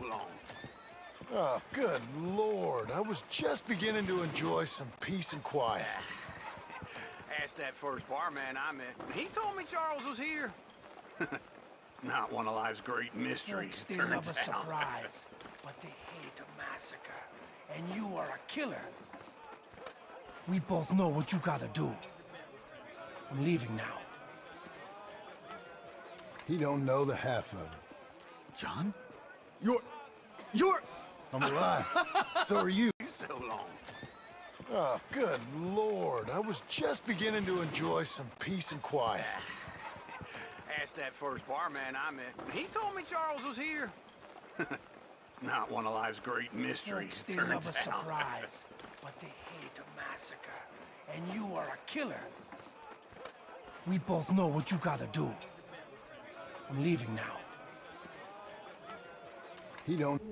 long. Oh, good Lord. I was just beginning to enjoy some peace and quiet. Asked that first barman I met. He told me Charles was here. Not one of life's great mysteries, They turns love a out. surprise, but they hate a massacre. And you are a killer. We both know what you gotta do. I'm leaving now. He don't know the half of it. John? You're... I'm alive. So are you. So long. Oh, good Lord. I was just beginning to enjoy some peace and quiet. Asked that first barman I met. He told me Charles was here. Not one of life's great mysteries, They turns love a out. surprise, but they hate a massacre. And you are a killer. We both know what you gotta do. I'm leaving now. He don't...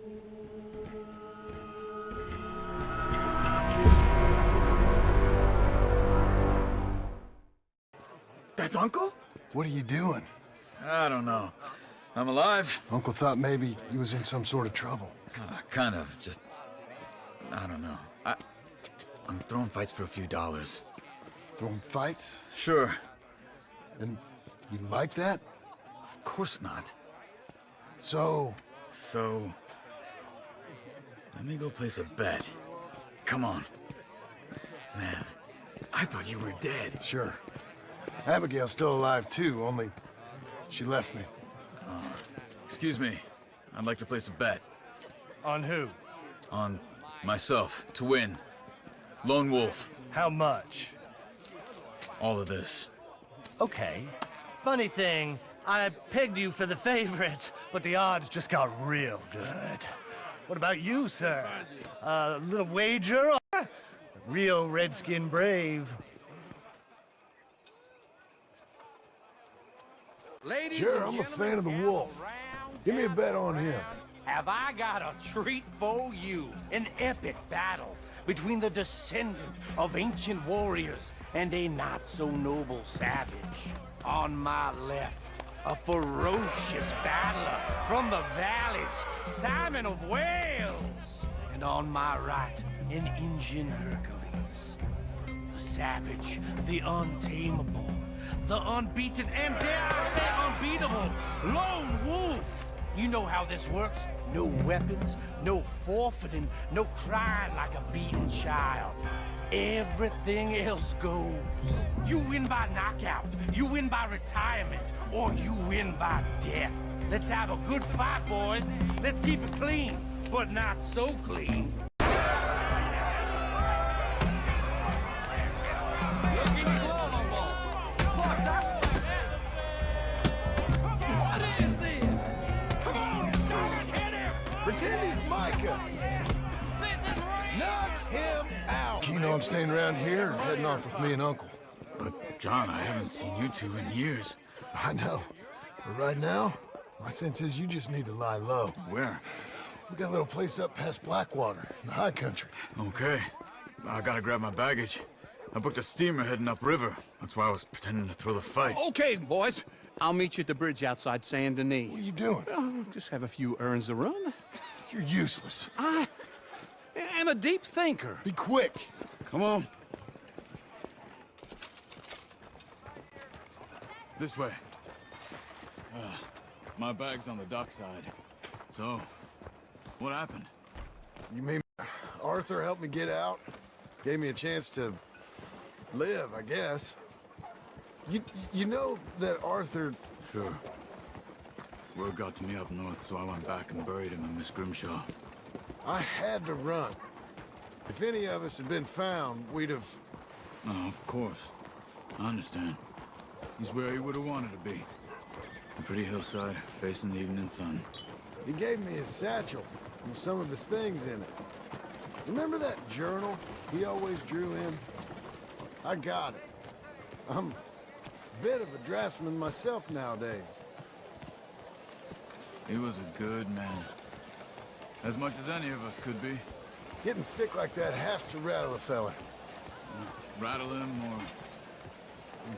That's Uncle? What are you doing? I don't know. I'm alive. Uncle thought maybe he was in some sort of trouble. Kind of, just... I don't know. I'm throwing fights for a few dollars. Throwing fights? Sure. And you like that? Of course not. So... So... Let me go place a bet. Come on. Man, I thought you were dead. Sure. Abigail's still alive too, only she left me. Excuse me. I'd like to place a bet. On who? On myself, to win. Lone Wolf. How much? All of this. Okay. Funny thing, I pegged you for the favorite, but the odds just got real good. What about you, sir? A little wager? Or real redskin brave? Ladies Sure, and I'm a gentlemen, fan of the gather wolf. round, Give me a gather bet on him. round. Have I got a treat for you? An epic battle between the descendant of ancient warriors and a not-so-noble savage. On my left, a ferocious battler from the valleys, Simon of Wales. And on my right, an Indian Hercules. The savage, the untamable, the unbeaten, and dare I say unbeatable, Lone Wolf. You know how this works. No weapons, no forfeiting, no crying like a beaten child. Everything else goes. You win by knockout, you win by retirement, or you win by death. Let's have a good fight, boys. Let's keep it clean, but not so clean. Looking slow, Lone Wolf. What is this? Come on, shoot it, hit him! Pretend he's Micah. This is real! Knock him out. Keen on staying around here or heading off with me and Uncle? But, John, I haven't seen you two in years. I know. But right now, my sense is you just need to lie low. Where? We got a little place up past Blackwater, in the high country. Okay. I gotta grab my baggage. I booked a steamer heading upriver. That's why I was pretending to throw the fight. Okay, boys. I'll meet you at the bridge outside Saint Denis. What are you doing? Oh, just have a few errands to run. You're useless. I am a deep thinker. Be quick. Come on. This way. My bag's on the dockside. So, what happened? You mean Arthur helped me get out? Gave me a chance to live, I guess. You know that Arthur... Sure. Word got to me up north, so I went back and buried him in Miss Grimshaw. I had to run. If any of us had been found, we'd have... Oh, of course. I understand. He's where he would have wanted to be. A pretty hillside, facing the evening sun. He gave me his satchel with some of his things in it. Remember that journal he always drew in? I got it. I'm a bit of a draftsman myself nowadays. He was a good man. As much as any of us could be. Getting sick like that has to rattle a fella. Rattle him or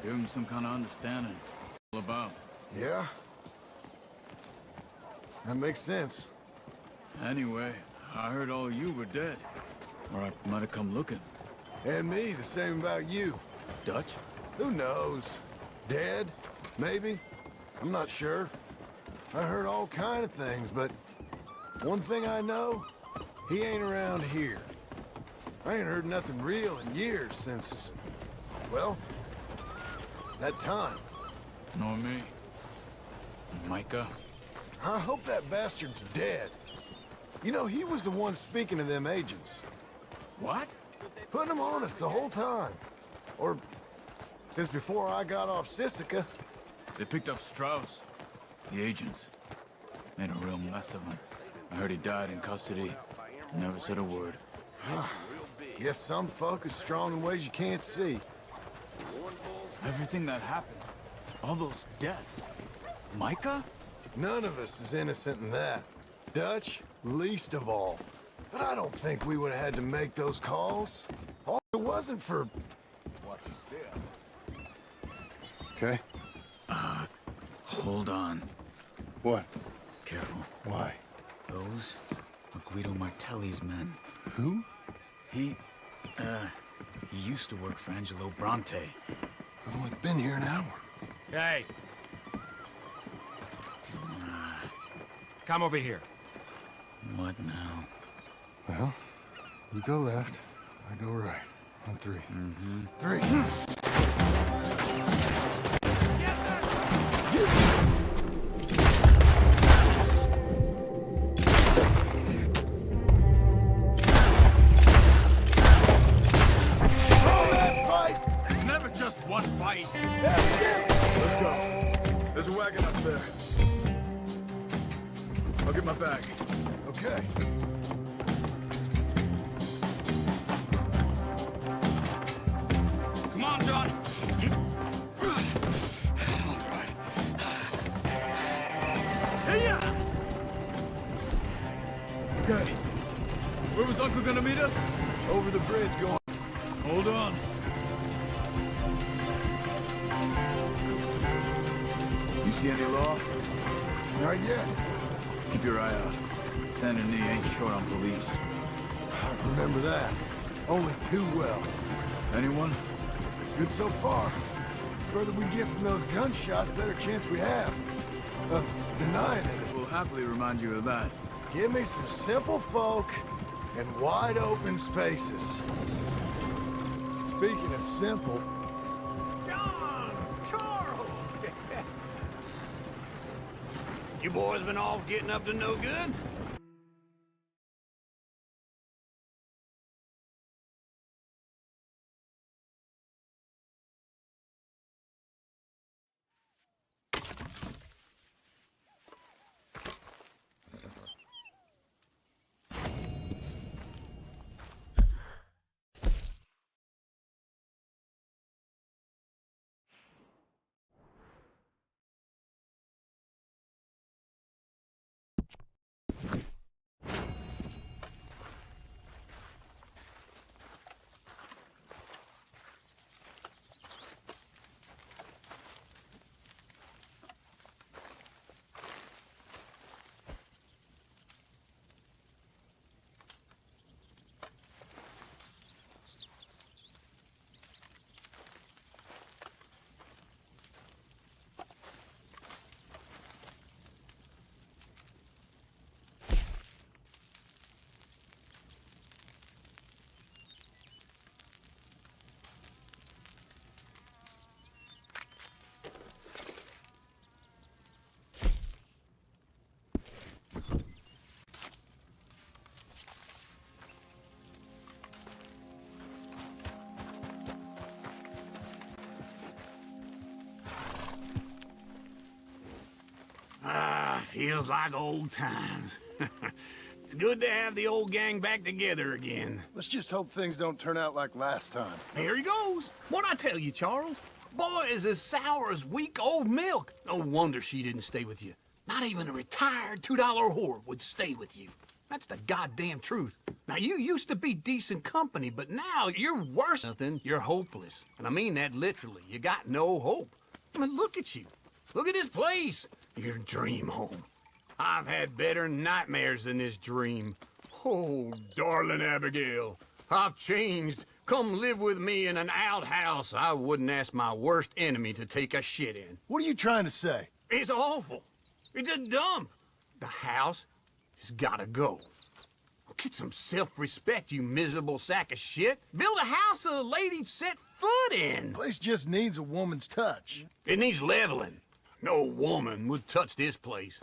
give him some kind of understanding. All about. Yeah? That makes sense. Anyway, I heard all you were dead. Or I might have come looking. And me, the same about you. Dutch? Who knows? Dead? Maybe? I'm not sure. I heard all kind of things, but one thing I know, he ain't around here. I ain't heard nothing real in years since, well, that time. Nor me. Micah? I hope that bastard's dead. You know, he was the one speaking to them agents. What? Putting them on us the whole time. Or since before I got off Sisika. They picked up Strauss. The agents. Made a real mess of him. I heard he died in custody. Never said a word. Guess some folk is strong in ways you can't see. Everything that happened. All those deaths. Micah? None of us is innocent in that. Dutch, least of all. But I don't think we would have had to make those calls. All it wasn't for... Watch your step. Okay. Hold on. What? Careful. Why? Those are Guido Martelli's men. Who? He used to work for Angelo Bronte. I've only been here an hour. Hey. Come over here. What now? Well, you go left, I go right. On three. Three. It's never just one fight. Let's go. There's a wagon up there. I'll get my bag. Okay. Come on, John. I'll drive. Hey-ya! Okay. Where was Uncle gonna meet us? Over the bridge going... Hold on. You see any law? Not yet. Keep your eye out. Saint Denis ain't short on police. I remember that. Only too well. Anyone? Good so far. Further we get from those gunshots, better chance we have of denying it. We'll happily remind you of that. Give me some simple folk and wide open spaces. Speaking of simple, John! Charles! You boys been off getting up to no good? Feels like old times. It's good to have the old gang back together again. let's just hope things don't turn out like last time. Here he goes. What'd I tell you, Charles? Boy is as sour as week-old milk. No wonder she didn't stay with you. Not even a retired $2 whore would stay with you. That's the goddamn truth. Now, you used to be decent company, but now you're worse than nothing. You're hopeless. And I mean that literally. You got no hope. I mean, look at you. Look at this place. Your dream home. I've had better nightmares than this dream. Oh, darling Abigail, I've changed. Come live with me in an outhouse I wouldn't ask my worst enemy to take a shit in. What are you trying to say? It's awful. It's a dump. The house has gotta go. Get some self-respect, you miserable sack of shit. Build a house a lady'd set foot in. Place just needs a woman's touch. It needs leveling. No woman would touch this place.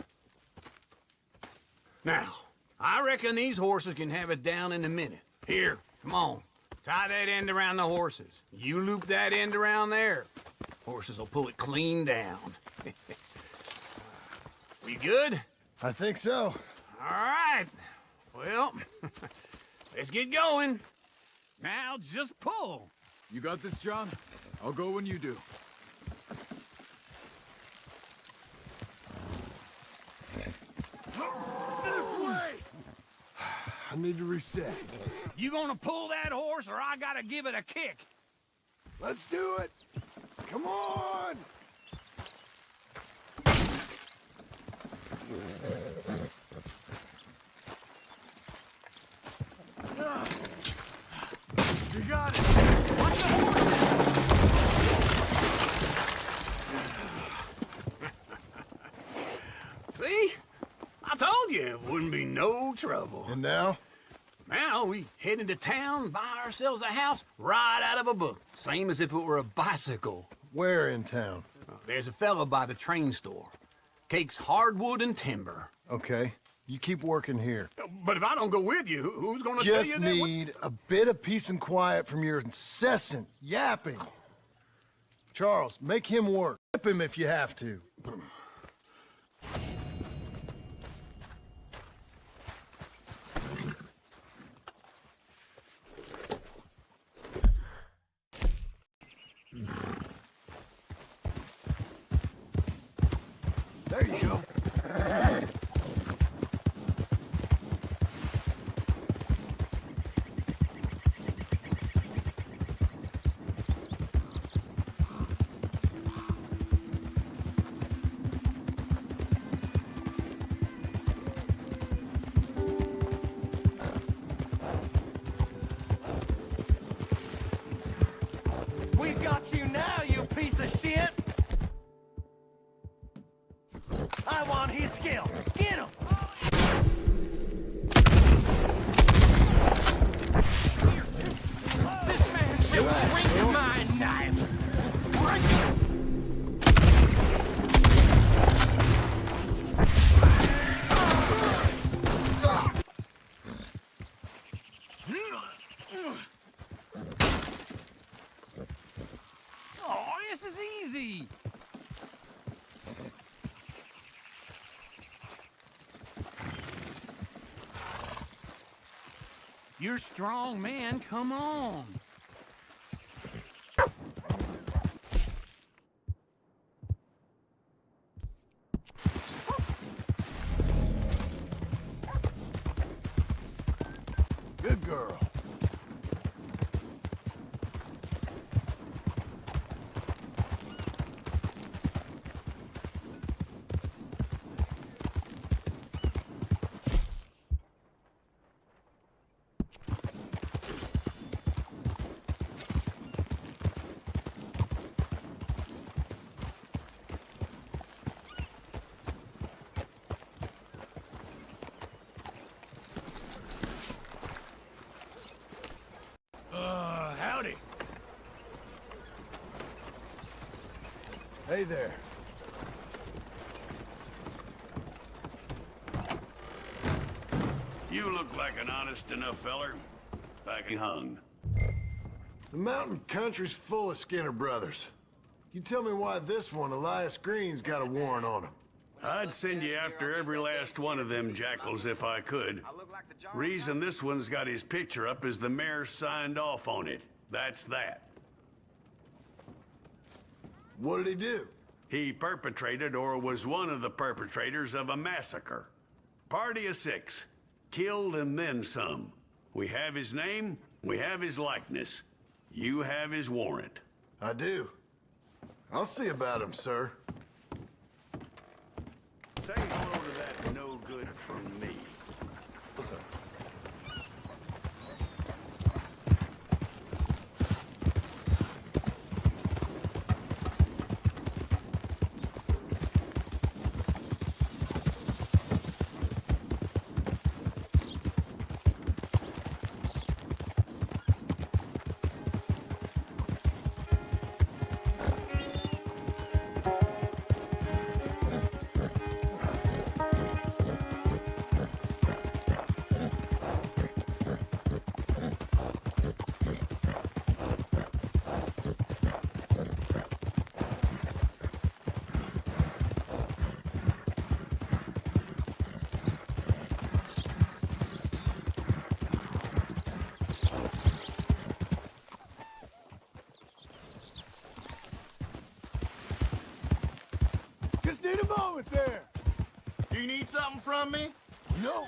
Now, I reckon these horses can have it down in a minute. Here, come on. Tie that end around the horses. You loop that end around there. Horses will pull it clean down. We good? I think so. All right. Well, let's get going. Now just pull. You got this, John? I'll go when you do. This way! I need to reset. You gonna pull that horse or I gotta give it a kick? Let's do it! Come on! You got it! Watch the horses! See? I told you it wouldn't be no trouble. And now? Now we head into town, buy ourselves a house right out of a book. Same as if it were a bicycle. Where in town? There's a fella by the train store. Cakes hardwood and timber. Okay, you keep working here. But if I don't go with you, who's gonna tell you Just that? need a bit of peace and quiet from your incessant yapping. Charles, make him work. Whip him if you have to. There you go. We got you now, you piece of shit! I want his skill. Get him! This man shall drink my knife! Break it! Oh, this is easy. You're strong, man. Come on. Good girl. Howdy. Hey there. You look like an honest enough feller. Back and hung. The mountain country's full of Skinner brothers. You tell me why this one, Elias Green's got a warrant on him. I'd send you after every last one of them jackals if I could. Reason this one's got his picture up is the mayor signed off on it. That's that. What did he do? He perpetrated or was one of the perpetrators of a massacre. Party of 6. Killed and then some. We have his name, we have his likeness. You have his warrant. I do. I'll see about him, sir. Say hello to that What's up? Just need a moment there. Do you need something from me? No,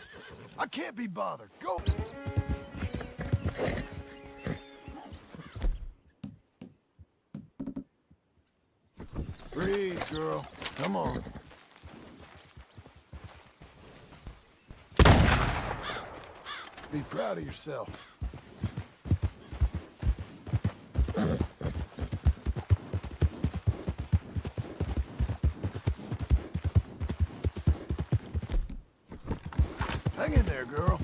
I can't be bothered. Go. Breathe, girl. Come on. Be proud of yourself. Hang in there, girl.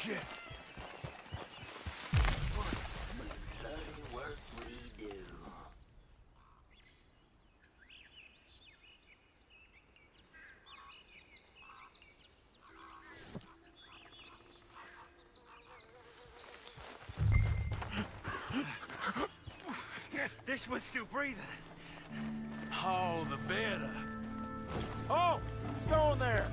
Shit. Bloody work we do. This one's still breathing. Oh, the better. Oh, go in there.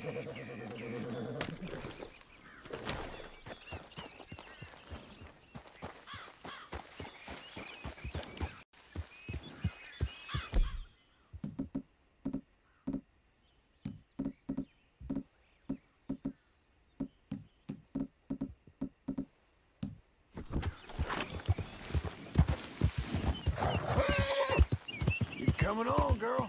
You're coming on, girl.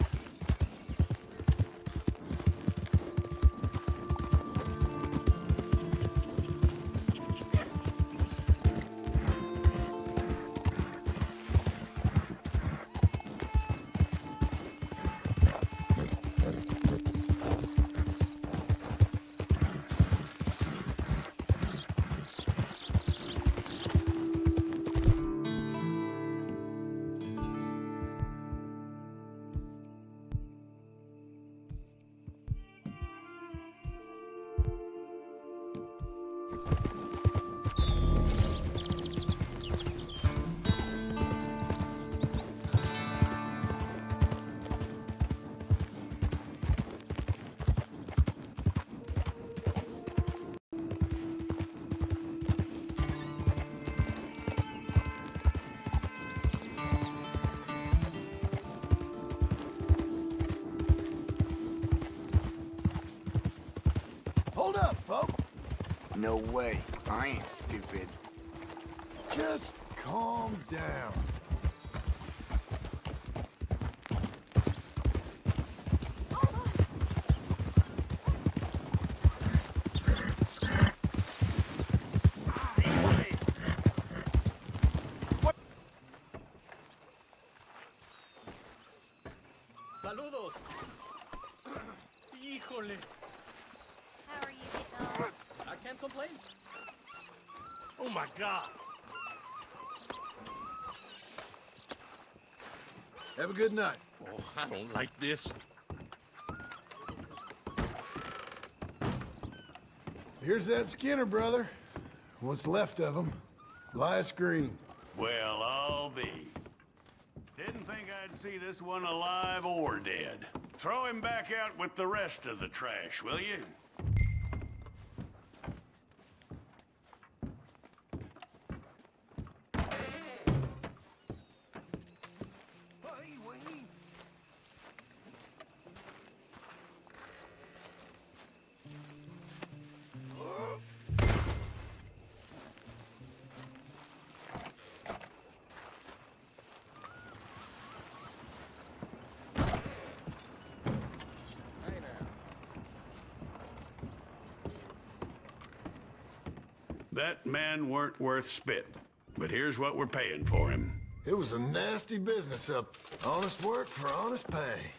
Hold up, folks. No way. I ain't stupid. Just calm down. Saludos. Híjole. How are you, dog? I can't complain. Oh my God. Have a good night. Oh, I don't like this. Here's that Skinner, brother. What's left of him. Last green. Well, I'll be. Didn't think I'd see this one alive or dead. Throw him back out with the rest of the trash, will you? That man weren't worth spit. But here's what we're paying for him. It was a nasty business up. Honest work for honest pay.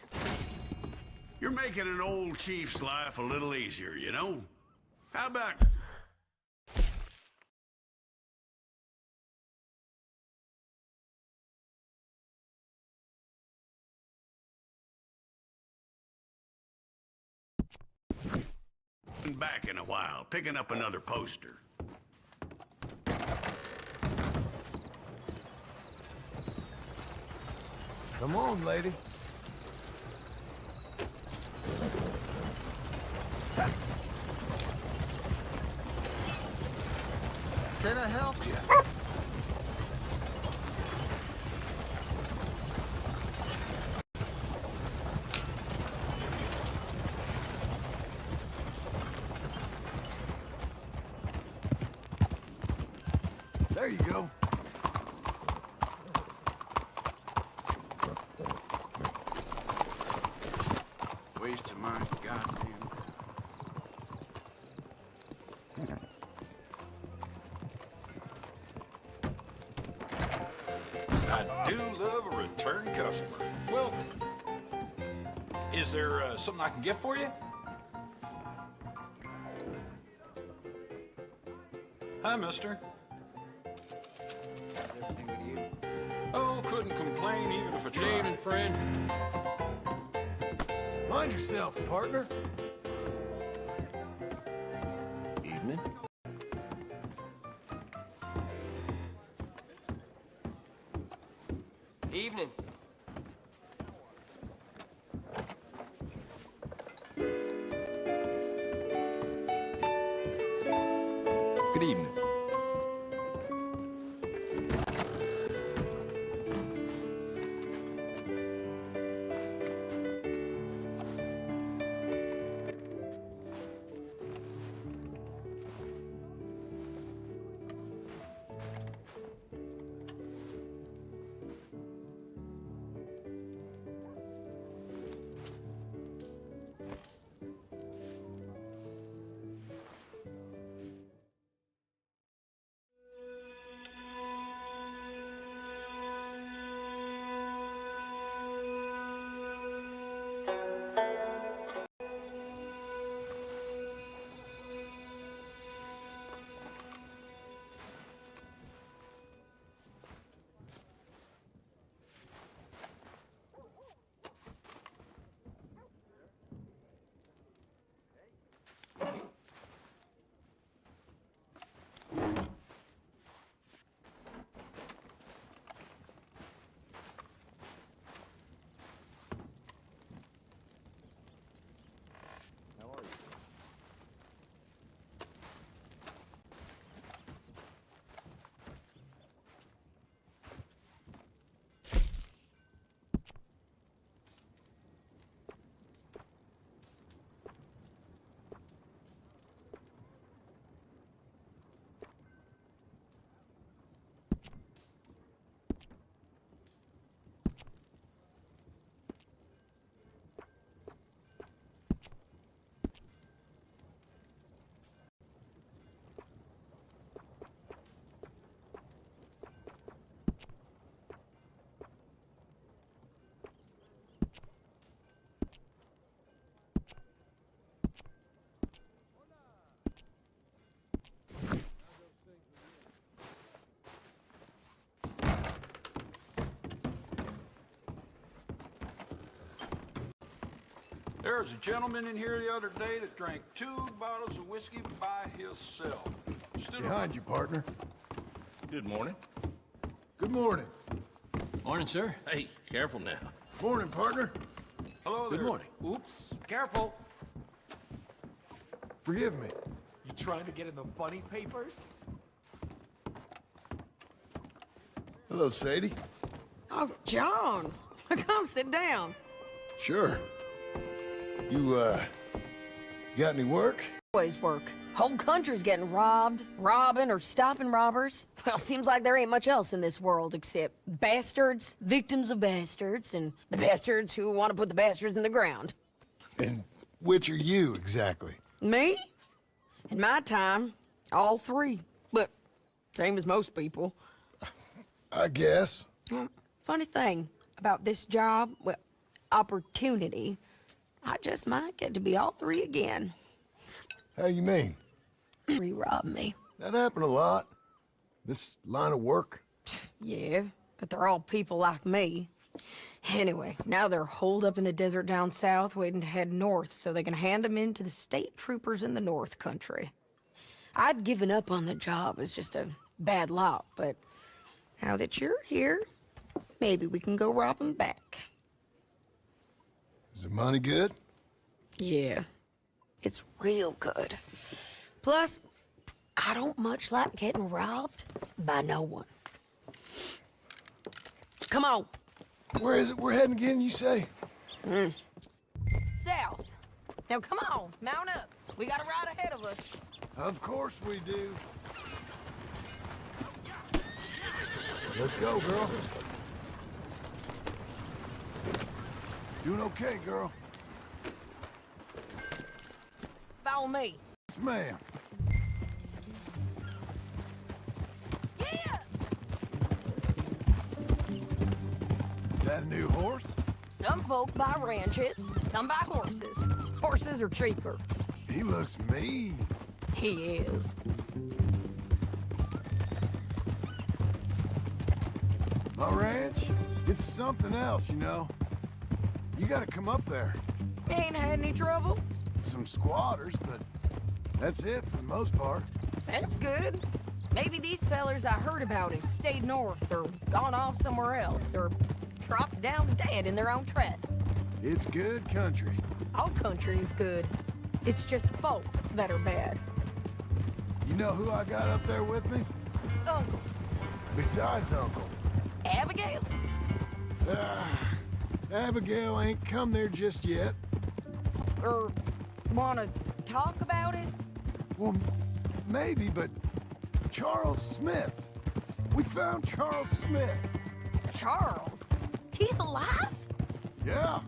You're making an old chief's life a little easier, you know? How about... back in a while, picking up another poster. Come on, lady. Can I help you? There you go. Waste of mine, goddamn. I do love a return customer. Well, is there something I can get for you? Hi, mister. How's everything with you? Oh, couldn't complain even if I tried. Good evening, friend. Mind yourself, partner. Evening. Evening. There was a gentleman in here the other day that drank 2 bottles of whiskey by himself. Behind you, partner. Good morning. Good morning. Morning, sir. Hey, careful now. Morning, partner. Hello there. Good morning. Oops, careful. Forgive me. You trying to get in the funny papers? Hello, Sadie. Oh, John. Come sit down. Sure. You got any work? Always work. Whole country's getting robbed, robbing or stopping robbers. Well, seems like there ain't much else in this world except bastards, victims of bastards, and the bastards who want to put the bastards in the ground. And which are you, exactly? Me? In my time, all three. But same as most people. I guess. Well, funny thing about this job, well, opportunity, I just might get to be all three again. How you mean? Re-rob me. That happened a lot. This line of work. Yeah, but they're all people like me. Anyway, now they're holed up in the desert down south, waiting to head north so they can hand them in to the state troopers in the north country. I'd given up on the job as just a bad lot, but now that you're here, maybe we can go rob them back. Is the money good? Yeah, it's real good. Plus, I don't much like getting robbed by no one. Come on. Where is it we're heading again, you say? South. Now come on, mount up. We got a ride ahead of us. Of course we do. Let's go, girl. Doing okay, girl. Follow me. Yes, ma'am. Yeah! That a new horse? Some folk buy ranches, some buy horses. Horses are cheaper. He looks mean. He is. My ranch, it's something else, you know. You gotta come up there. Ain't had any trouble? Some squatters, but that's it for the most part. That's good. Maybe these fellers I heard about have stayed north or gone off somewhere else or dropped down dead in their own tracks. It's good country. All country is good. It's just folk that are bad. You know who I got up there with me? Uncle. Besides Uncle. Abigail? Abigail ain't come there just yet. Or wanna talk about it? Well, maybe, but Charles Smith. We found Charles Smith. Charles? He's alive? Yeah.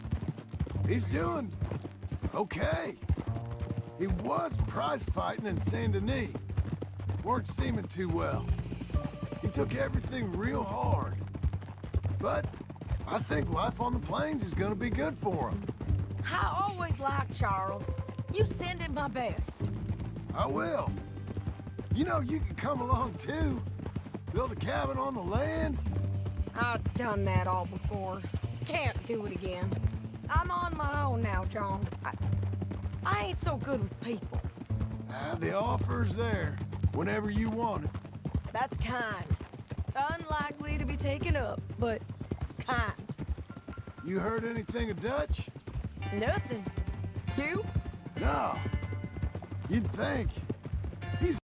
He's doing okay. He was prize fighting in Saint Denis. Weren't seeming too well. He took everything real hard. But I think life on the plains is gonna be good for him. I always liked Charles. You send him my best. I will. You know, you can come along too. Build a cabin on the land. I've done that all before. Can't do it again. I'm on my own now, John. I ain't so good with people. The offer's there whenever you want it. That's kind. Unlikely to be taken up, but kind. You heard anything of Dutch? Nothing. You? No. You'd think.